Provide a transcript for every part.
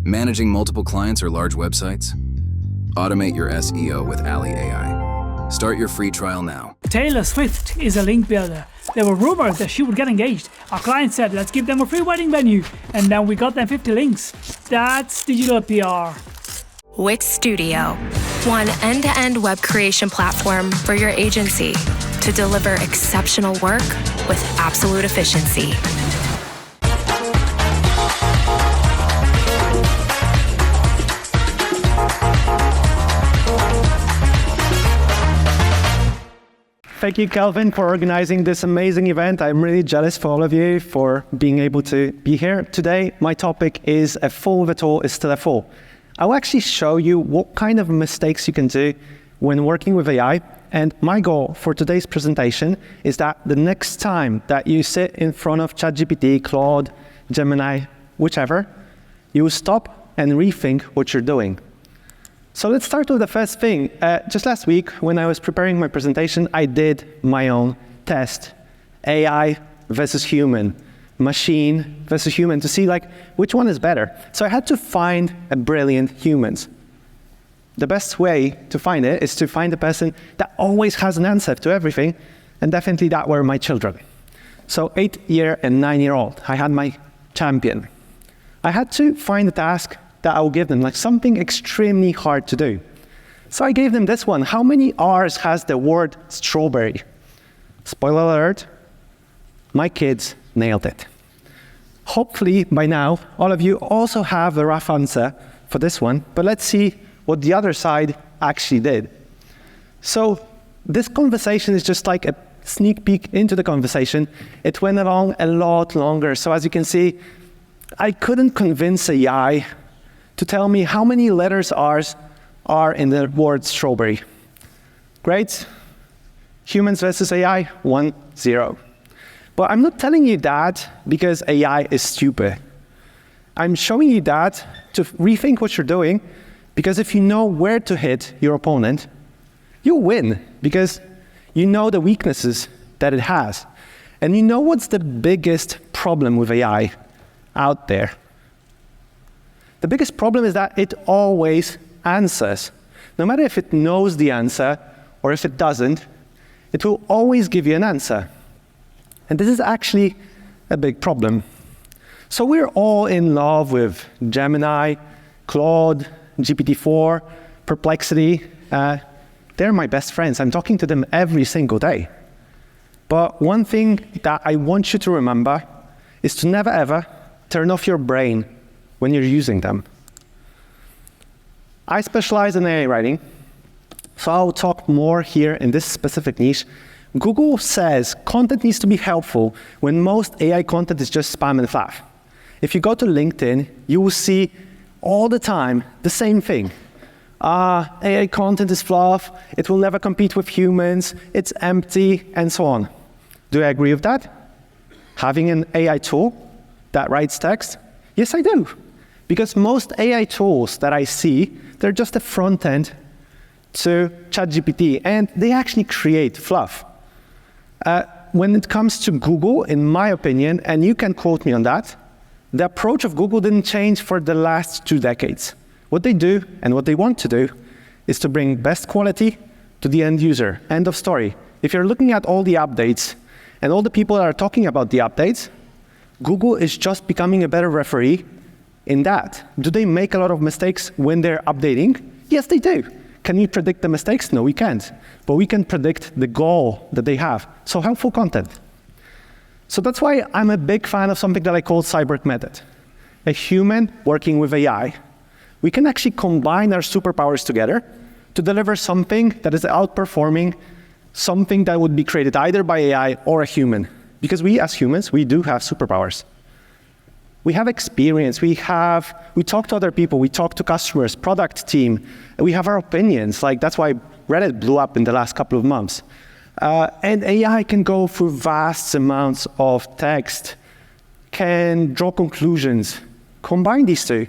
Managing multiple clients or large websites? Automate your SEO with Ally AI. Start your free trial now. Taylor Swift is a link builder. There were rumors that she would get engaged. Our client said, let's give them a free wedding venue. And then we got them 50 links. That's digital PR. Wix Studio, one end-to-end web creation platform for your agency to deliver exceptional work with absolute efficiency. Thank you, Calvin, for organizing this amazing event. I'm really jealous for all of you for being able to be here today. My topic is a fool with a tool is still a fool. I'll actually show you what kind of mistakes you can do when working with AI. And my goal for today's presentation is that the next time that you sit in front of ChatGPT, Claude, Gemini, whichever, you will stop and rethink what you're doing. So let's start with the first thing. Just last week, when I was preparing my presentation, I did my own test. AI versus human, machine versus human, to see which one is better. So I had to find a brilliant humans. The best way to find it is to find a person that always has an answer to everything, and definitely that were my children. So 8-year and 9-year-old, I had my champion. I had to find a task that I will give them, something extremely hard to do. So I gave them this one. How many R's has the word strawberry? Spoiler alert, my kids nailed it. Hopefully by now, all of you also have a rough answer for this one, but let's see what the other side actually did. So this conversation is just like a sneak peek into the conversation. It went along a lot longer. So as you can see, I couldn't convince AI to tell me how many letters R's are in the word strawberry. Great. Humans versus AI, 1-0. But I'm not telling you that because AI is stupid. I'm showing you that to rethink what you're doing, because if you know where to hit your opponent, you'll win, because you know the weaknesses that it has. And you know what's the biggest problem with AI out there? The biggest problem is that it always answers. No matter if it knows the answer or if it doesn't, it will always give you an answer. And this is actually a big problem. So we're all in love with Gemini, Claude, GPT-4, Perplexity. They're my best friends. I'm talking to them every single day. But one thing that I want you to remember is to never ever turn off your brain when you're using them. I specialize in AI writing, so I'll talk more here in this specific niche. Google says content needs to be helpful when most AI content is just spam and fluff. If you go to LinkedIn, you will see all the time the same thing. AI content is fluff, it will never compete with humans, it's empty, and so on. Do I agree with that? Having an AI tool that writes text? Yes, I do. Because most AI tools that I see, they're just a front end to ChatGPT, and they actually create fluff. When it comes to Google, in my opinion, and you can quote me on that, the approach of Google didn't change for the last 2 decades. What they do and what they want to do is to bring best quality to the end user. End of story. If you're looking at all the updates and all the people that are talking about the updates, Google is just becoming a better referee in that. Do they make a lot of mistakes when they're updating? Yes, they do. Can we predict the mistakes? No, we can't. But we can predict the goal that they have. So helpful content. So that's why I'm a big fan of something that I call CyborgMethod. A human working with AI. We can actually combine our superpowers together to deliver something that is outperforming something that would be created either by AI or a human. Because we as humans, we do have superpowers. We have experience, we talk to other people, we talk to customers, product team, and we have our opinions. That's why Reddit blew up in the last couple of months. And AI can go through vast amounts of text, can draw conclusions, combine these two,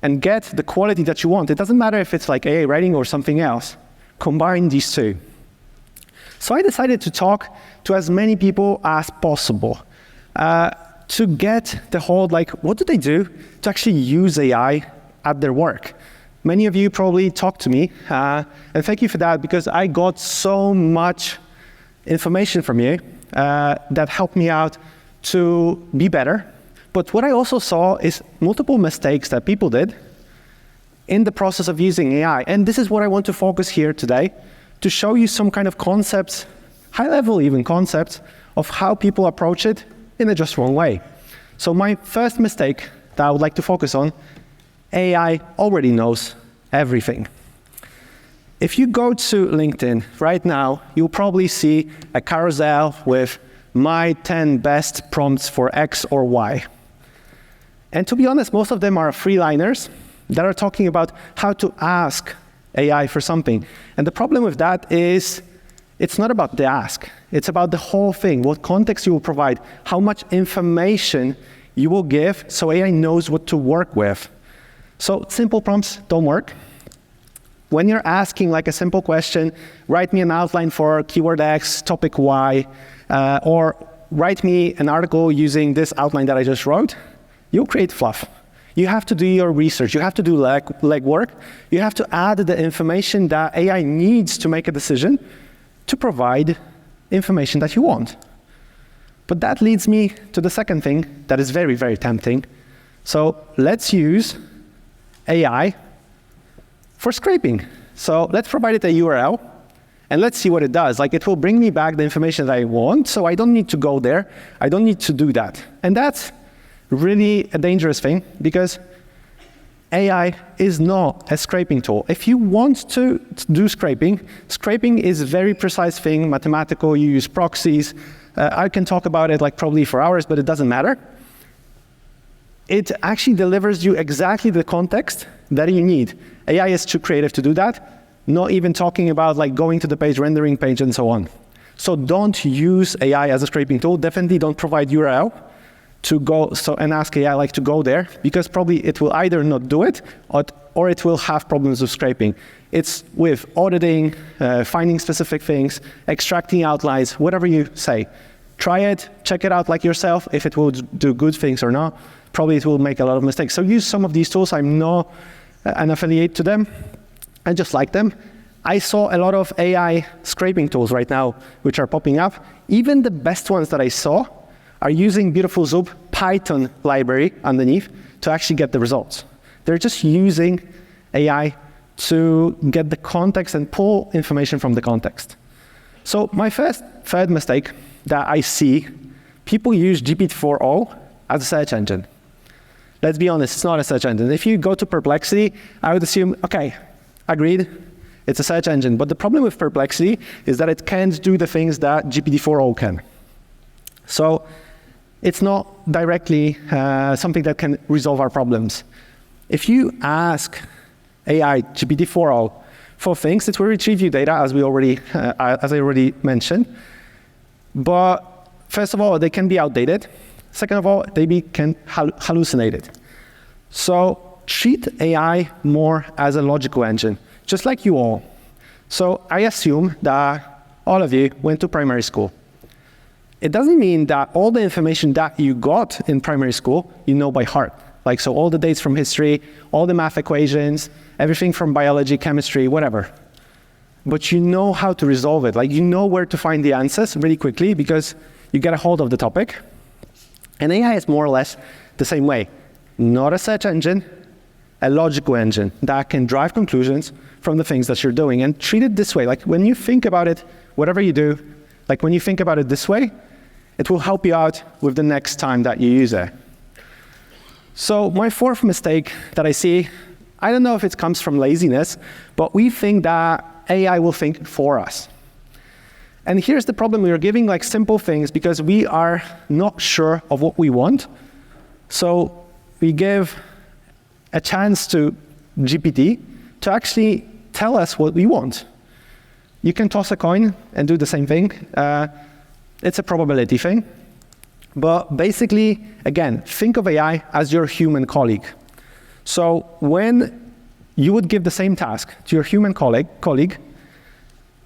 and get the quality that you want. It doesn't matter if it's AI writing or something else. Combine these two. So I decided to talk to as many people as possible to get the whole, what do they do to actually use AI at their work. Many of you probably talked to me, and thank you for that, because I got so much information from you that helped me out to be better. But what I also saw is multiple mistakes that people did in the process of using AI. And this is what I want to focus here today, to show you some kind of concepts, high-level even concepts, of how people approach it in a just wrong way. So my first mistake that I would like to focus on, AI already knows everything. If you go to LinkedIn right now, you'll probably see a carousel with my 10 best prompts for X or Y. And to be honest, most of them are freeliners that are talking about how to ask AI for something. And the problem with that is it's not about the ask. It's about the whole thing, what context you will provide, how much information you will give so AI knows what to work with. So simple prompts don't work. When you're asking like a simple question, write me an outline for keyword X, topic Y, or write me an article using this outline that I just wrote, you'll create fluff. You have to do your research. You have to do legwork. You have to add the information that AI needs to make a decision to provide information that you want. But that leads me to the second thing that is very, very tempting. So let's use AI for scraping. So let's provide it a URL, and let's see what it does. Like, it will bring me back the information that I want, so I don't need to go there. I don't need to do that. And that's really a dangerous thing, because AI is not a scraping tool. If you want to do scraping, scraping is a very precise thing, mathematical. You use proxies. I can talk about it like probably for hours, but it doesn't matter. It actually delivers you exactly the context that you need. AI is too creative to do that, not even talking about like going to the page, rendering page, and so on. So don't use AI as a scraping tool. Definitely don't provide URL to go and ask AI like to go there, because probably it will either not do it or it will have problems with scraping. It's with auditing, finding specific things, extracting outlines, whatever you say. Try it, check it out like yourself, if it will do good things or not. Probably it will make a lot of mistakes. So use some of these tools. I'm not an affiliate to them. I just like them. I saw a lot of AI scraping tools right now which are popping up. Even the best ones that I saw are using beautiful Zoop Python library underneath to actually get the results. They're just using AI to get the context and pull information from the context. So my third mistake that I see, people use GPT-4o as a search engine. Let's be honest, it's not a search engine. If you go to Perplexity, I would assume, okay, agreed, it's a search engine. But the problem with Perplexity is that it can't do the things that GPT-4o can. So it's not directly something that can resolve our problems. If you ask AI, GPT-4o, for things, it will retrieve you data, as I already mentioned. But first of all, they can be outdated. Second of all, they can hallucinate it. So treat AI more as a logical engine, just like you all. So I assume that all of you went to primary school. It doesn't mean that all the information that you got in primary school, you know by heart. Like, so all the dates from history, all the math equations, everything from biology, chemistry, whatever. But you know how to resolve it. Like, you know where to find the answers really quickly because you get a hold of the topic. And AI is more or less the same way. Not a search engine, a logical engine that can drive conclusions from the things that you're doing. And treat it this way. Like, when you think about it, whatever you do, like when you think about it this way, it will help you out with the next time that you use it. So my fourth mistake that I see, I don't know if it comes from laziness, but we think that AI will think for us. And here's the problem. We are giving like simple things because we are not sure of what we want. So we give a chance to GPT to actually tell us what we want. You can toss a coin and do the same thing. It's a probability thing. But basically, again, think of AI as your human colleague. So when you would give the same task to your human colleague,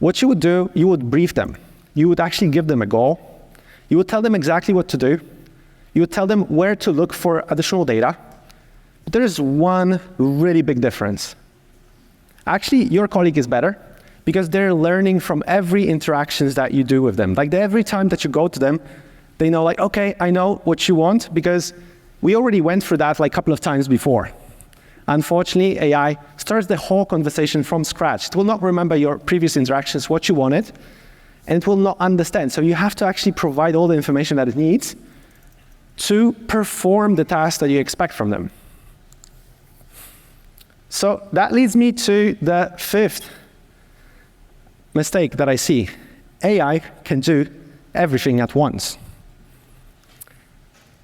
what you would do, you would brief them. You would actually give them a goal. You would tell them exactly what to do. You would tell them where to look for additional data. But there's one really big difference. Actually, your colleague is better because they're learning from every interactions that you do with them. Like every time that you go to them, they know like, okay, I know what you want because we already went through that like a couple of times before. Unfortunately, AI starts the whole conversation from scratch. It will not remember your previous interactions, what you wanted, and it will not understand. So you have to actually provide all the information that it needs to perform the task that you expect from them. So that leads me to the fifth mistake that I see. AI can do everything at once.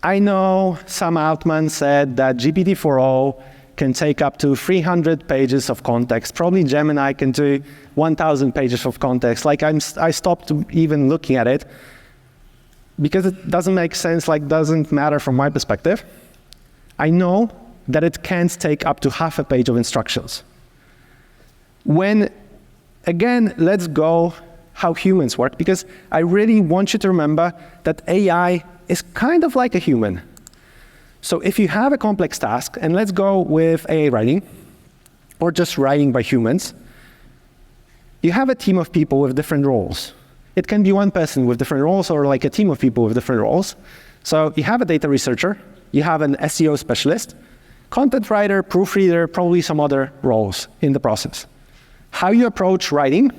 I know Sam Altman said that GPT-4o can take up to 300 pages of context. Probably Gemini can do 1,000 pages of context. Like I stopped even looking at it because it doesn't make sense, like doesn't matter from my perspective. I know that it can't take up to half a page of instructions. Again, let's go how humans work, because I really want you to remember that AI is kind of like a human. So if you have a complex task, and let's go with AI writing, or just writing by humans, you have a team of people with different roles. It can be one person with different roles, or like a team of people with different roles. So you have a data researcher, you have an SEO specialist, content writer, proofreader, probably some other roles in the process. How you approach writing,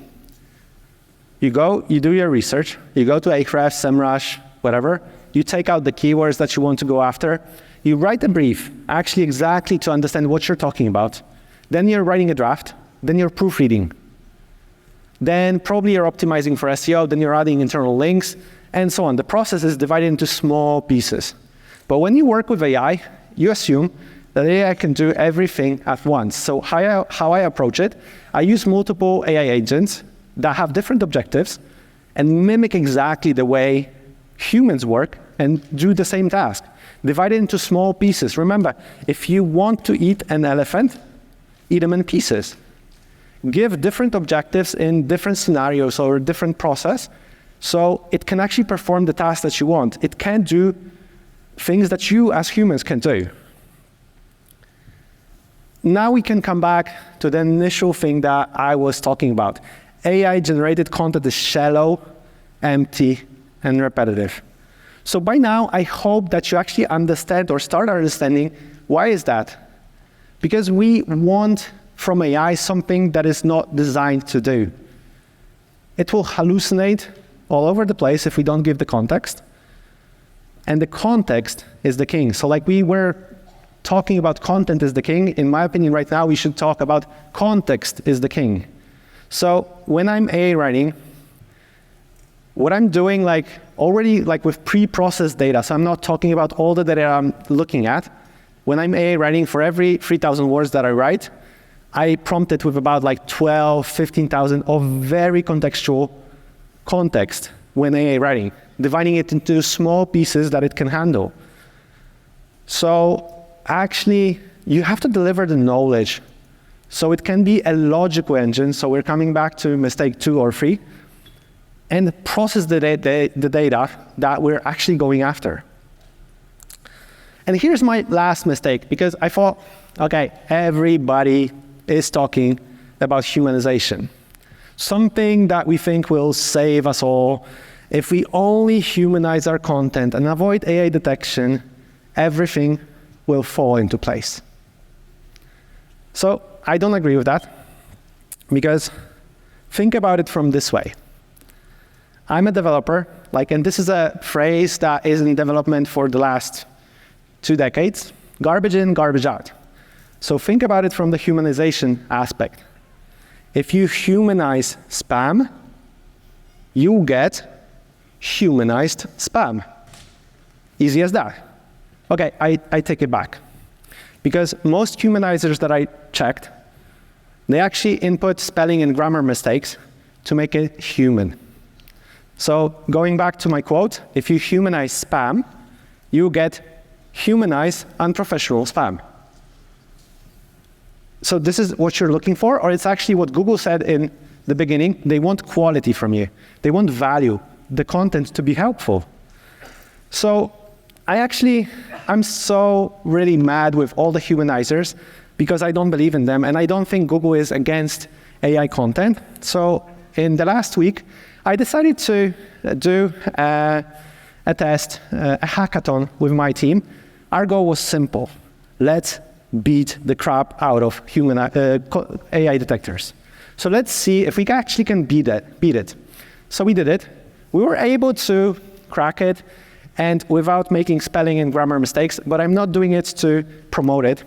you do your research, you go to Ahrefs, SEMrush, whatever, you take out the keywords that you want to go after, you write a brief, actually exactly to understand what you're talking about. Then you're writing a draft, then you're proofreading. Then probably you're optimizing for SEO, then you're adding internal links, and so on. The process is divided into small pieces. But when you work with AI, you assume that AI can do everything at once. So how I approach it, I use multiple AI agents that have different objectives and mimic exactly the way humans work and do the same task. Divide it into small pieces. Remember, if you want to eat an elephant, eat them in pieces. Give different objectives in different scenarios or different process, so it can actually perform the task that you want. It can do things that you as humans can do. Now we can come back to the initial thing that I was talking about. AI-generated content is shallow, empty, and repetitive. So by now, I hope that you actually understand or start understanding why is that. Because we want from AI something that is not designed to do. It will hallucinate all over the place if we don't give the context. And the context is the king. So like we were talking about content is the king, in my opinion right now we should talk about context is the king. So when I'm AI writing, what I'm doing already with pre-processed data, so I'm not talking about all the data I'm looking at. When I'm AI writing, for every 3,000 words that I write, I prompt it with about 12, 15,000 of very contextual context when AI writing, dividing it into small pieces that it can handle. So actually, you have to deliver the knowledge. So it can be a logical engine, so we're coming back to mistake 2 or 3, and process the data that we're actually going after. And here's my last mistake, because I thought, okay, everybody is talking about humanization. Something that we think will save us all. If we only humanize our content and avoid AI detection, everything will fall into place. So I don't agree with that, because think about it from this way. I'm a developer, and this is a phrase that is in development for the last 2 decades, garbage in, garbage out. So think about it from the humanization aspect. If you humanize spam, you get humanized spam. Easy as that. Okay, I take it back. Because most humanizers that I checked, they actually input spelling and grammar mistakes to make it human. So going back to my quote, if you humanize spam, you get humanized unprofessional spam. So this is what you're looking for, or it's actually what Google said in the beginning. They want quality from you. They want value, the content to be helpful. So I'm so really mad with all the humanizers because I don't believe in them, and I don't think Google is against AI content. So in the last week, I decided to do a test, a hackathon with my team. Our goal was simple. Let's beat the crap out of AI detectors. So let's see if we actually can beat it. So we did it. We were able to crack it, and without making spelling and grammar mistakes, but I'm not doing it to promote it.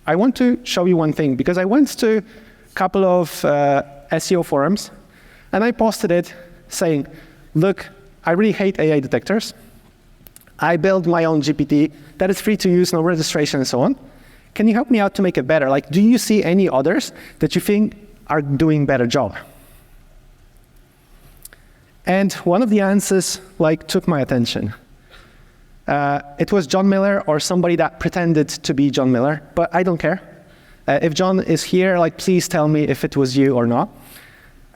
I want to show you one thing, because I went to a couple of SEO forums, and I posted it saying, look, I really hate AI detectors. I built my own GPT that is free to use, no registration and so on. Can you help me out to make it better? Like, do you see any others that you think are doing better job? And one of the answers took my attention. It was John Miller or somebody that pretended to be John Miller, but I don't care. If John is here, please tell me if it was you or not.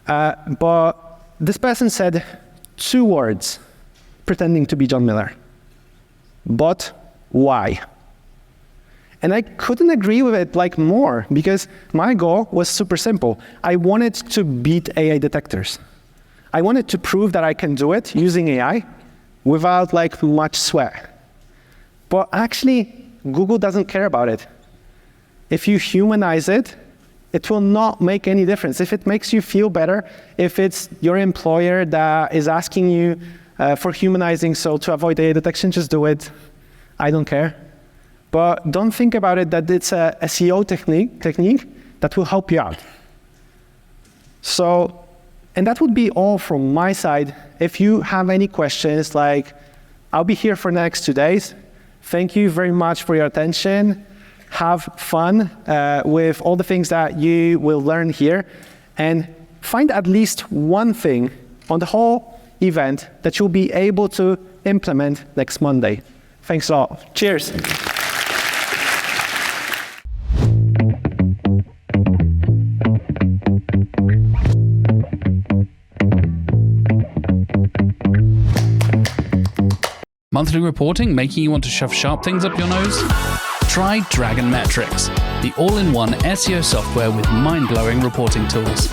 But this person said 2 words pretending to be John Miller. But why? And I couldn't agree with it more, because my goal was super simple. I wanted to beat AI detectors. I wanted to prove that I can do it using AI without much sweat. But actually, Google doesn't care about it. If you humanize it, it will not make any difference. If it makes you feel better, if it's your employer that is asking you for humanizing, so to avoid AI detection, just do it. I don't care. But don't think about it that it's a SEO technique that will help you out. So, and that would be all from my side. If you have any questions, I'll be here for the next 2 days. Thank you very much for your attention. Have fun with all the things that you will learn here, and find at least one thing on the whole event that you'll be able to implement next Monday. Thanks a lot. Cheers. Monthly reporting making you want to shove sharp things up your nose? Try Dragon Metrics, the all-in-one SEO software with mind-blowing reporting tools.